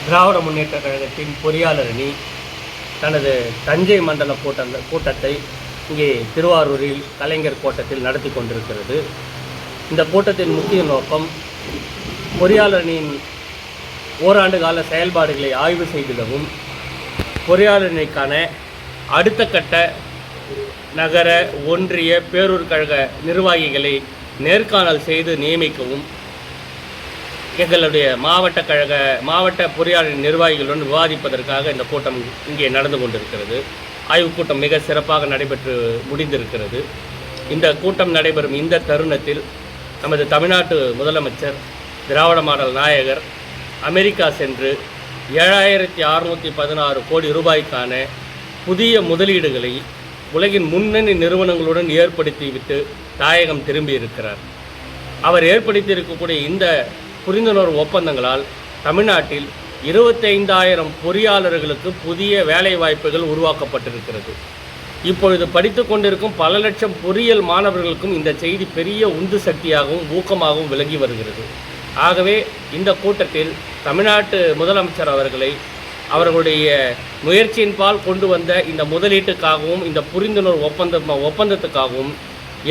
திராவிட முன்னேற்ற கழகத்தின் பொறியாளர் அணி தனது தஞ்சை மண்டல கூட்டத்தை இங்கே திருவாரூரில் கலைஞர் கோட்டத்தில் நடத்தி கொண்டிருக்கிறது. இந்த கூட்டத்தின் முக்கிய நோக்கம் பொறியாளர் அணியின் ஓராண்டு கால செயல்பாடுகளை ஆய்வு செய்திடவும், பொறியாளர் அணிக்கான அடுத்த கட்ட நகர, ஒன்றிய, பேரூர் கழக நிர்வாகிகளை நேர்காணல் செய்து நியமிக்கவும் எங்களுடைய மாவட்ட பொறியாளர் நிர்வாகிகளுடன் விவாதிப்பதற்காக இந்த கூட்டம் இங்கே நடந்து கொண்டிருக்கிறது. ஆய்வுக் கூட்டம் மிக சிறப்பாக நடைபெற்று முடிந்திருக்கிறது. இந்த கூட்டம் நடைபெறும் இந்த தருணத்தில் நமது தமிழ்நாட்டு முதலமைச்சர் திராவிட மாடல் நாயகர் அமெரிக்கா சென்று 7616 கோடி ரூபாய்க்கான புதிய முதலீடுகளை உலகின் முன்னணி நிறுவனங்களுடன் ஏற்படுத்திவிட்டு தாயகம் திரும்பியிருக்கிறார். அவர் ஏற்படுத்தியிருக்கக்கூடிய இந்த புரிந்துணர்வு ஒப்பந்தங்களால் தமிழ்நாட்டில் 25,000 பொறியாளர்களுக்கு புதிய வேலை வாய்ப்புகள் உருவாக்கப்பட்டிருக்கிறது. இப்பொழுது படித்து கொண்டிருக்கும் பல லட்சம் பொறியியல் மாணவர்களுக்கும் இந்த செய்தி பெரிய உந்து சக்தியாகவும் ஊக்கமாகவும் விளங்கி வருகிறது. ஆகவே இந்த கூட்டத்தில் தமிழ்நாட்டு முதலமைச்சர் அவர்களை அவர்களுடைய முயற்சியின்பால் கொண்டு வந்த இந்த முதலீட்டுக்காகவும் இந்த புரிந்துணர்வு ஒப்பந்தத்துக்காகவும்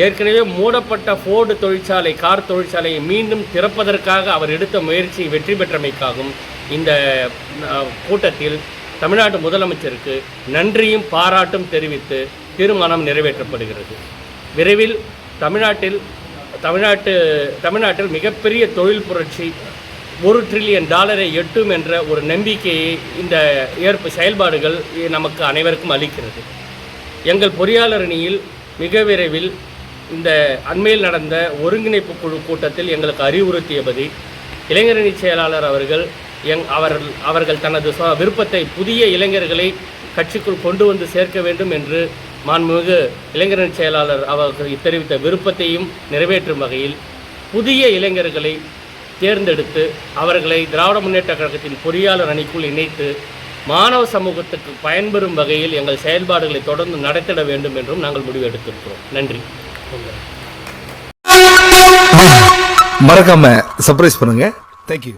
ஏற்கனவே மூடப்பட்ட ஃபோர்டு தொழிற்சாலை, கார் தொழிற்சாலையை மீண்டும் திறப்பதற்காக அவர் எடுத்த முயற்சி வெற்றி பெற்றமைக்காகவும் இந்த கூட்டத்தில் தமிழ்நாட்டு முதலமைச்சருக்கு நன்றியும் பாராட்டும் தெரிவித்து தீர்மானம் நிறைவேற்றப்படுகிறது. விரைவில் தமிழ்நாட்டில் மிகப்பெரிய தொழில் புரட்சி $1 டிரில்லியன் எட்டும் என்ற ஒரு நம்பிக்கையை இந்த செயல்பாடுகள் நமக்கு அனைவருக்கும் அளிக்கிறது. எங்கள் பொறியாளர் அணியில் மிக விரைவில் இந்த அண்மையில் நடந்த ஒருங்கிணைப்பு குழு கூட்டத்தில் எங்களுக்கு அறிவுறுத்தியபடி இளைஞரணி செயலாளர் அவர்கள் தனது விருப்பத்தை புதிய இளைஞர்களை கட்சிக்குள் கொண்டு வந்து சேர்க்க வேண்டும் என்று மாண்புமிகு இளைஞரணி செயலாளர் அவர்கள் தெரிவித்த விருப்பத்தையும் நிறைவேற்றும் வகையில் புதிய இளைஞர்களை தேர்ந்தெடுத்து அவர்களை திராவிட முன்னேற்ற கழகத்தின் பொறியாளர் அணிக்குள் இணைத்து மாணவ சமூகத்துக்கு பயன்பெறும் வகையில் எங்கள் செயல்பாடுகளை தொடர்ந்து நடத்திட வேண்டும் என்றும் நாங்கள் முடிவு எடுத்திருக்கிறோம். நன்றி. மறக்காம சர்ப்ரைஸ் பண்ணுங்க. தேங்க்யூ.